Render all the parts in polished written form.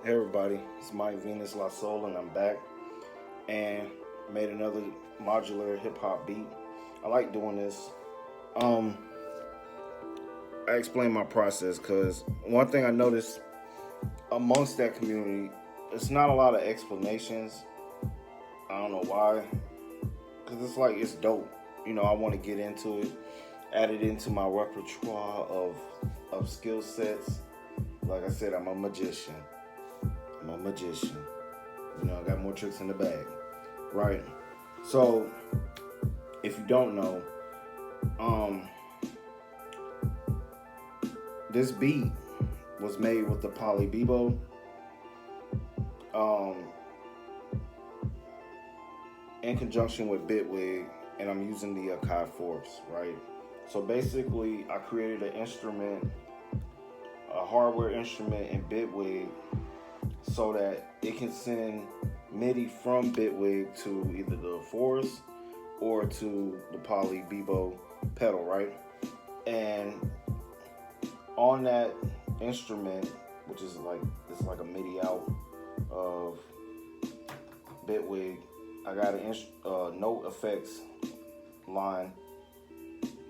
Hey everybody, it's Mike Venus La Soul and I'm back and made another modular hip hop beat. I like doing this. I explain my process because one thing I noticed amongst that community, it's not a lot of explanations. I don't know why, because it's like it's dope. I want to get into it, add it into my repertoire of skill sets. Like I said, I'm a magician. I got more tricks in the bag, right? So, if you don't know, this beat was made with the Poly Beebo, in conjunction with Bitwig, and I'm using the Akai Force, right? So basically, I created an instrument, a hardware instrument in Bitwig, so that it can send MIDI from Bitwig to either the Force or to the Poly Beebo pedal, right? And on that instrument, which is like a MIDI out of Bitwig, I got a note effects line,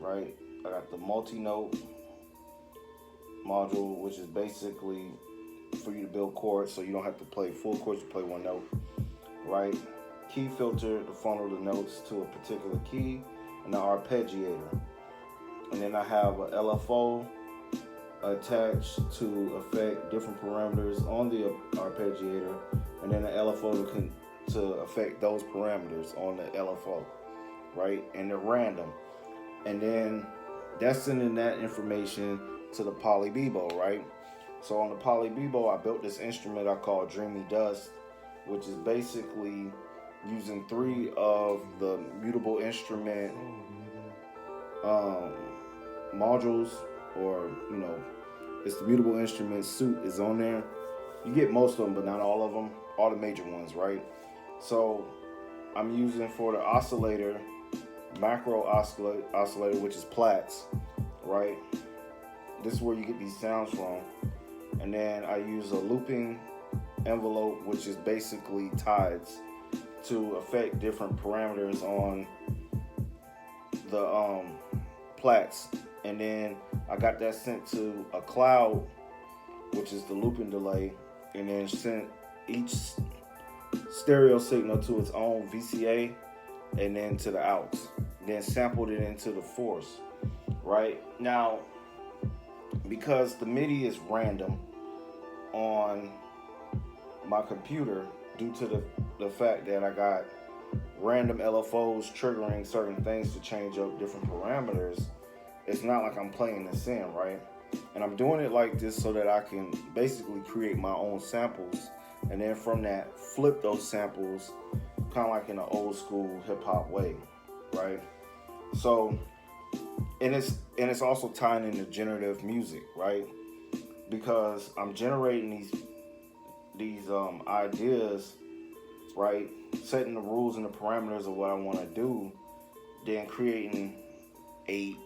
right? I got the multi-note module, which is basically for you to build chords, so you don't have to play full chords, you play one note, right? Key filter to funnel the notes to a particular key, and the arpeggiator. And then I have a LFO attached to affect different parameters on the arpeggiator, and then the LFO to affect those parameters on the LFO, right? And they're random. And then that's sending that information to the Poly Beebo, right? So on the Poly Beebo, I built this instrument I call Dreamy Dust, which is basically using 3 of the mutable instrument modules, or it's the mutable instrument suite is on there. You get most of them, but not all of them, all the major ones, right? So I'm using for the oscillator, macro oscillator, which is Platts, right? This is where you get these sounds from. And then I use a looping envelope, which is basically tides, to affect different parameters on the Platts. And then I got that sent to a cloud, which is the looping delay, and then sent each stereo signal to its own VCA, and then to the outs. Then sampled it into the Force, right? Now, because the MIDI is random on my computer due to the fact that I got random LFOs triggering certain things to change up different parameters, it's not like I'm playing this in, right? And I'm doing it like this so that I can basically create my own samples, and then from that flip those samples kind of like in an old school hip hop way, right? So and it's also tying into generative music, right? Because I'm generating these ideas, right? Setting the rules and the parameters of what I want to do, then creating a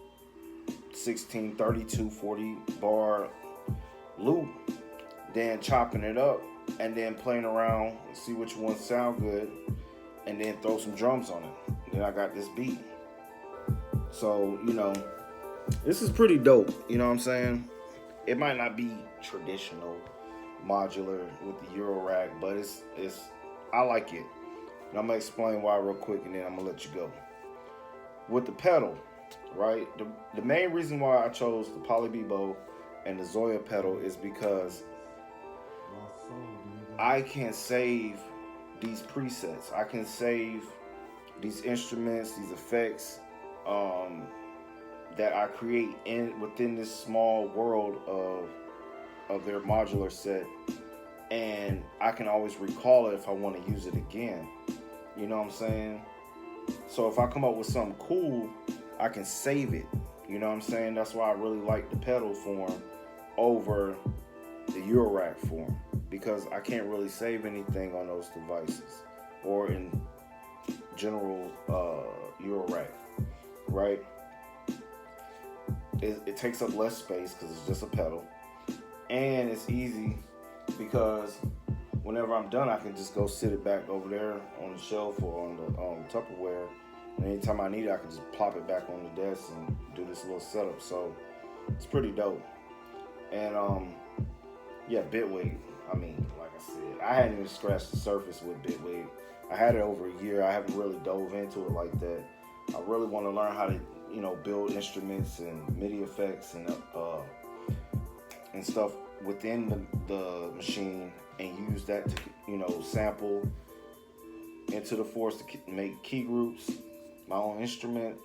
16, 32, 40 bar loop, then chopping it up, and then playing around, see which ones sound good, and then throw some drums on it. Then I got this beat. So, this is pretty dope, you know what I'm saying? It might not be traditional modular with the Euro rack, but it's I like it. And I'm gonna explain why real quick, and then I'm gonna let you go. With the pedal, right? The main reason why I chose the Poly Beebo and the Zoya pedal is because I can save these presets. I can save these instruments, these effects, that I create within this small world of their modular set, and I can always recall it if I want to use it again. You know what I'm saying? So if I come up with something cool, I can save it. You know what I'm saying? That's why I really like the pedal form over the Eurorack form, because I can't really save anything on those devices or in general Eurorack, right? It takes up less space because it's just a pedal, and it's easy because whenever I'm done, I can just go sit it back over there on the shelf or on the Tupperware. And anytime I need it, I can just plop it back on the desk and do this little setup. So it's pretty dope. And yeah, Bitwig. I mean, like I said, I hadn't even scratched the surface with Bitwig. I had it over a year. I haven't really dove into it like that. I really want to learn how to, build instruments and MIDI effects and stuff within the machine, and use that to, sample into the Force to make key groups, my own instrument,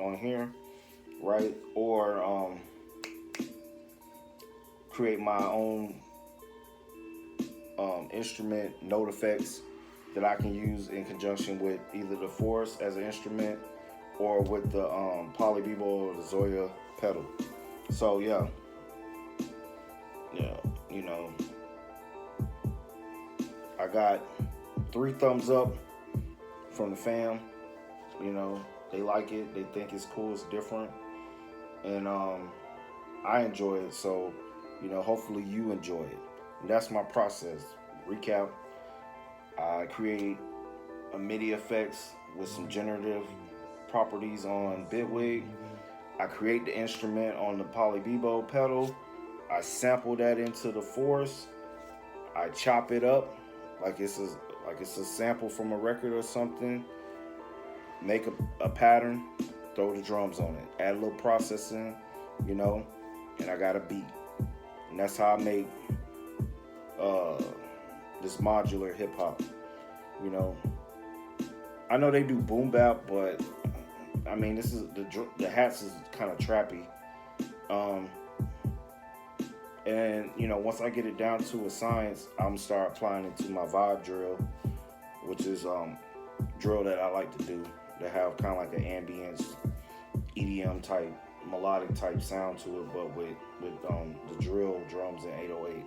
on here, right? Or create my own instrument note effects that I can use in conjunction with either the Force as an instrument or with the Poly Beebo or the Zoya pedal. So yeah, I got 3 thumbs up from the fam. They like it. They think it's cool. It's different, and I enjoy it. So hopefully you enjoy it. And that's my process. Recap: I create a MIDI effects with some generative properties on Bitwig. I create the instrument on the Poly Beebo pedal. I sample that into the Force. I chop it up like it's a sample from a record or something. Make a pattern. Throw the drums on it. Add a little processing, and I got a beat. And that's how I make this modular hip hop. I know they do boom bap, but I mean, this is the hats is kind of trappy. And once I get it down to a science, I'm gonna start applying it to my vibe drill, which is drill that I like to do, that have kind of like an ambience EDM type, melodic type sound to it, but with the drill drums and 808.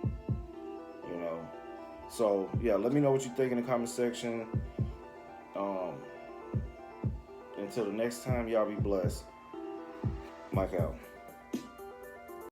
So yeah, let me know what you think in the comment section. Until the next time, y'all be blessed. Mike out.